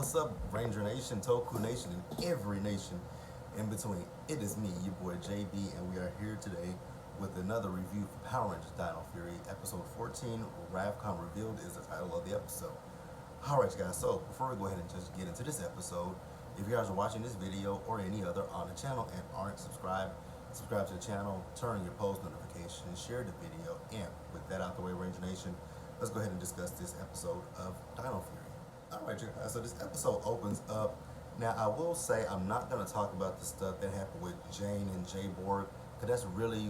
What's up, Ranger Nation, Toku Nation, and every nation in between? It is me, your boy JB, and we are here today with another review for Power Rangers Dino Fury, episode 14. Rafkon revealed is the title of the episode. Alright, guys, so before we go ahead and just get into this episode, if you guys are watching this video or any other on the channel and aren't subscribed, subscribe to the channel, turn on your post notifications, share the video, and with that out the way, Ranger Nation, let's go ahead and discuss this episode of Dino Fury. Alright, guys, so this episode opens up. Now, I will say I'm not going to talk about the stuff that happened with Jane and J-Borg, because that's really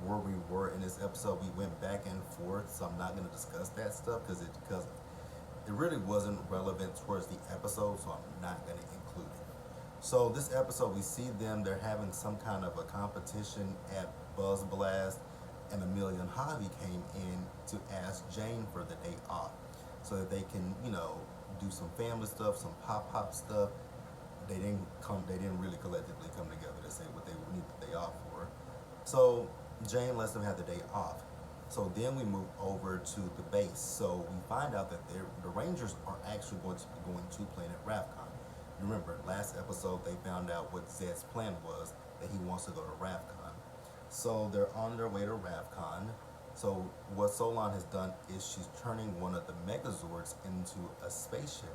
where we were in this episode. We went back and forth, so I'm not going to discuss that stuff because it really wasn't relevant towards the episode, so I'm not going to include it. So this episode, we see them, they're having some kind of a competition at Buzz Blast, and Amelia and Javi came in to ask Jane for the day off so that they can, do some family stuff, some pop stuff. They didn't really collectively come together to say what they would need the day off for. So Jane lets them have the day off. So then we move over to the base. So we find out that the Rangers are actually going to be going to Planet Rafkon. Remember, last episode they found out what Zedd's plan was, that he wants to go to Rafkon. So they're on their way to Rafkon. So what Solon has done is she's turning one of the Megazords into a spaceship.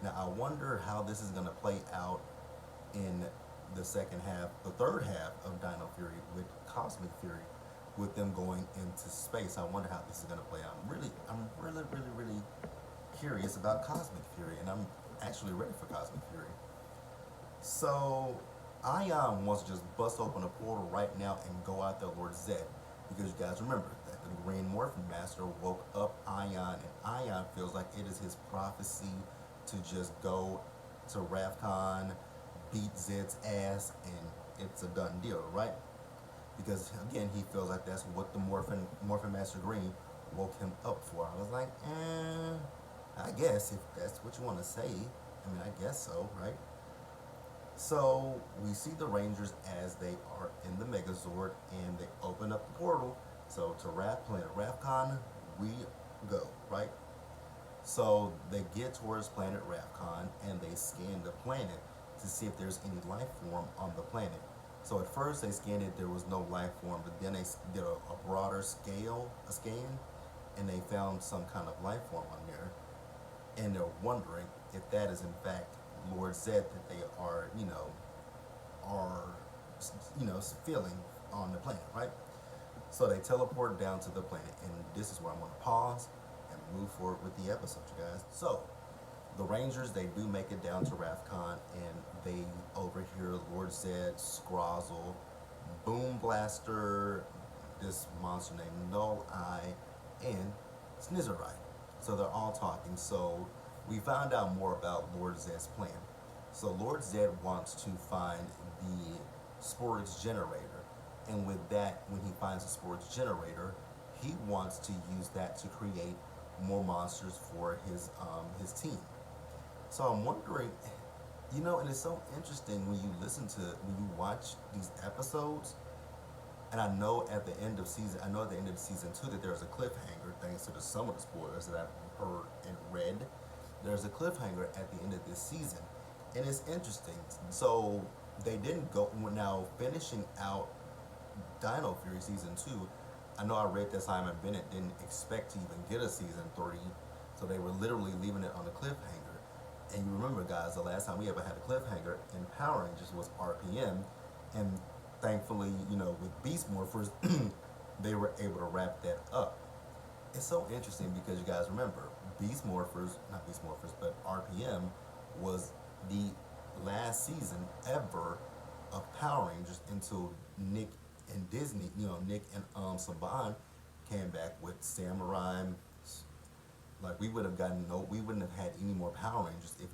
Now I wonder how this is going to play out in the third half of Dino Fury with Cosmic Fury, with them going into space. I wonder how this is going to play out. I'm really curious about Cosmic Fury, and I'm actually ready for Cosmic Fury. So Ion wants to just bust open a portal right now and go out there, Lord Zedd, because you guys remember that the Green Morphin Master woke up Ion, and Ion feels like it is his prophecy to just go to Rafkon, beat Zedd's ass, and it's a done deal, right? Because again, he feels like that's what the Morphin Master Green woke him up for. I was like, I guess if that's what you want to say, I mean, I guess so, right? So we see the Rangers as they are in the Megazord, and they open up the portal. So to Planet Rafkon, we go, right? So they get towards Planet Rafkon, and they scan the planet to see if there's any life form on the planet. So at first they scanned it, there was no life form, but then they did a broader scan, and they found some kind of life form on there. And they're wondering if that is in fact Lord Zedd that they are feeling on the planet, right? So they teleport down to the planet, and this is where I'm going to pause and move forward with the episode, you guys. So the Rangers, they do make it down to Rafkon, and they overhear Lord Zedd, Scrozzle, Boom Blaster, this monster named Null Eye, and Snizzerai. So they're all talking. So we found out more about Lord Zedd's plan. So Lord Zedd wants to find the sports generator, and with that, when he finds the sports generator, he wants to use that to create more monsters for his team. So I'm wondering, and it's so interesting when you watch these episodes, and I know at the end of season 2 that there's a cliffhanger, thanks to some of the spoilers that I've heard and read. There's a cliffhanger at the end of this season, and it's interesting. So they didn't go, now finishing out Dino Fury season 2. I know I read that Simon Bennett didn't expect to even get a season 3, so they were literally leaving it on a cliffhanger. And you remember, guys, the last time we ever had a cliffhanger in Power Rangers was RPM, and thankfully, with Beast Morphers, they were able to wrap that up. It's so interesting because you guys remember, not Beast Morphers, but RPM was the last season ever of Power Rangers until Nick and Disney, Nick and Saban came back with Samurai. Like we wouldn't have had any more Power Rangers if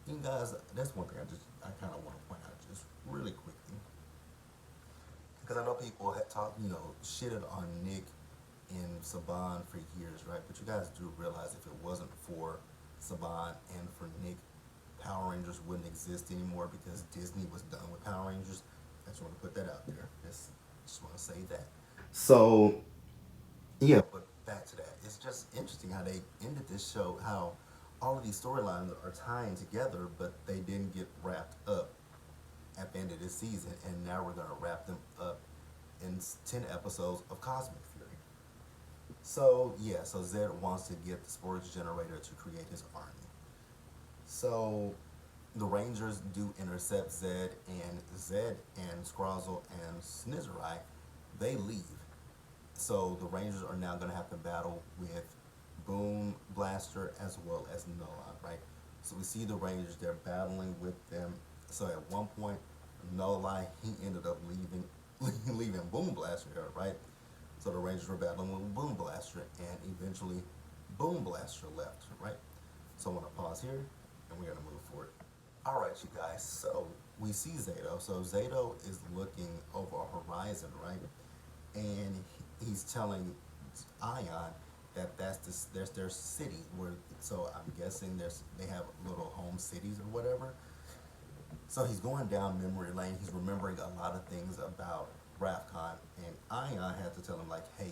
you guys, that's one thing I kind of want to point out just really quickly. Because I know people had shitted on Nick and Saban for years, right? But you guys do realize if it wasn't for Saban and for Nick, Power Rangers wouldn't exist anymore because Disney was done with Power Rangers. I just want to put that out there. Just want to say that. So, yeah, but back to that. It's just interesting how they ended this show, how all of these storylines are tying together, but they didn't get wrapped up at the end of this season, and now we're gonna wrap them up in 10 episodes of Cosmic Fury. So yeah, so Zedd wants to get the sports generator to create his army. So the Rangers do intercept Zedd, and Zedd and Scrozzle and Snizerai, they leave. So the Rangers are now going to have to battle with Boom Blaster as well as Noah, right? So we see the Rangers, they're battling with them. So at one point, Noah, he ended up leaving leaving Boom Blaster here, right? So the Rangers were battling with Boom Blaster, and eventually Boom Blaster left, right? So I'm going to pause here, and we're going to move forward. All right, you guys, so we see Zato. So Zato is looking over a horizon, right? And he's telling Ion that there's their city where, so I'm guessing they have little home cities or whatever. So he's going down memory lane. He's remembering a lot of things about Rafkon, and Ion had to tell him like, hey,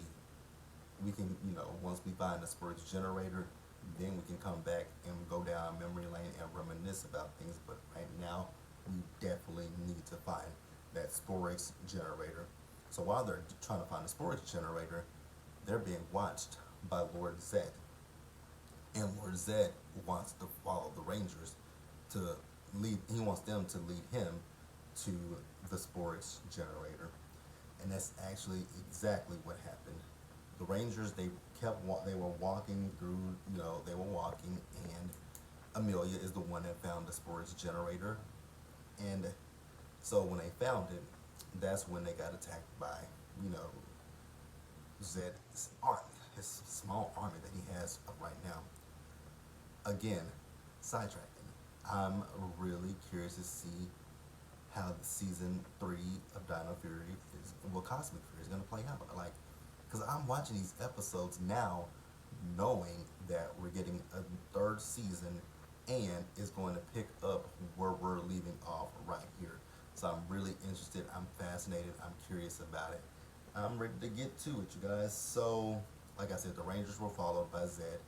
we can, once we find the sports generator, then we can come back and go down memory lane and reminisce about things. But right now, we definitely need to find that sports generator. So while they're trying to find the sports generator, they're being watched by Lord Zedd. And Lord Zedd wants to follow the Rangers to lead, he wants them to lead him to the sports generator. And that's actually exactly what happened. The Rangers, they were walking through, they were walking, and Amelia is the one that found the sports generator. And so when they found it, that's when they got attacked by, Zedd's army, his small army that he has right now. Again, sidetracking. I'm really curious to see how the season 3 of Dino Fury Cosmic Fury is going to play out. Like, because I'm watching these episodes now, knowing that we're getting a third season, and it's going to pick up where we're leaving off right here. So I'm really interested. I'm fascinated. I'm curious about it. I'm ready to get to it, you guys. So, like I said, the Rangers were followed by Zedd.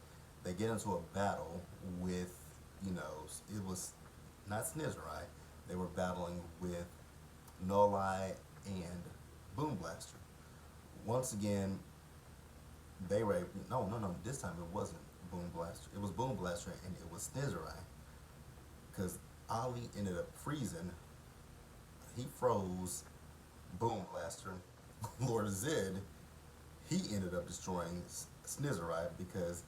They get into a battle with, it was not Snizerai. They were battling with Nolai and Boom Blaster. Once again, they were no. This time it wasn't Boom Blaster. It was Boom Blaster and it was Snizerai. Because Ali ended up freezing. He froze Boom Blaster. Lord Zedd, he ended up destroying Snizerai because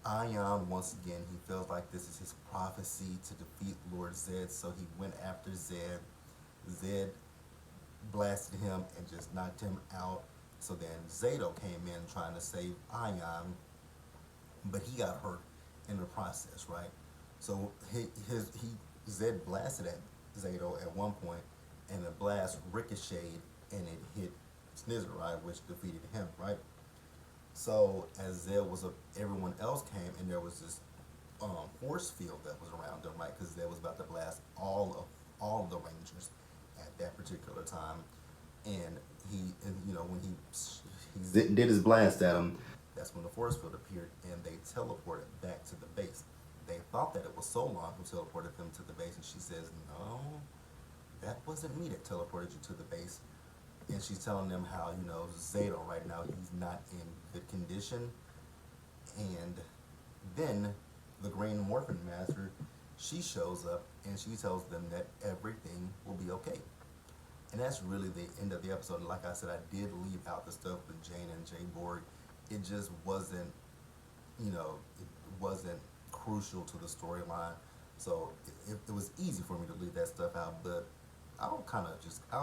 Ion, once again, he feels like this is his prophecy to defeat Lord Zedd, so he went after Zedd. Zedd blasted him and just knocked him out. So then Zato came in trying to save Ion, but he got hurt in the process, right? So Zedd blasted at Zato at one point, and the blast ricocheted and it hit Snizerai, which defeated him, right? So as everyone else came, and there was this force field that was around them, right? Because Zedd was about to blast all of the Rangers at that particular time, and when he did his blast at them, that's when the force field appeared, and they teleported back to the base. They thought that it was Solon who teleported them to the base, and she says, "No, that wasn't me that teleported you to the base." And she's telling them how, Zato right now, he's not in good condition. And then the Green Morphin Master, she shows up and she tells them that everything will be okay. And that's really the end of the episode. Like I said, I did leave out the stuff with Jane and Jay Borg. It just wasn't, it wasn't crucial to the storyline. So it was easy for me to leave that stuff out, but I'll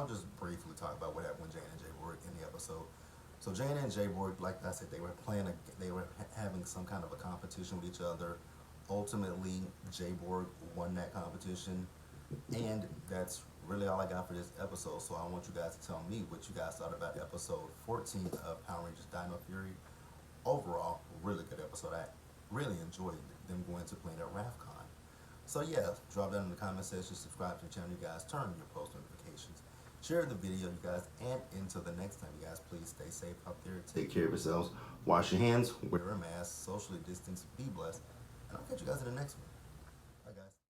just briefly talk about what happened with Jane and Jay Borg in the episode. So Jane and Jay Borg, like I said, they were having some kind of a competition with each other. Ultimately, Jay Borg won that competition, and that's really all I got for this episode. So I want you guys to tell me what you guys thought about episode 14 of Power Rangers Dino Fury. Overall, really good episode. I really enjoyed them going to Planet Rafkon. So yeah, drop down in the comment section, subscribe to the channel, you guys, turn on your post notifications, share the video, you guys, and until the next time, you guys, please stay safe out there, take care of yourselves, wash your hands, wear a mask, socially distance, be blessed, and I'll catch you guys in the next one.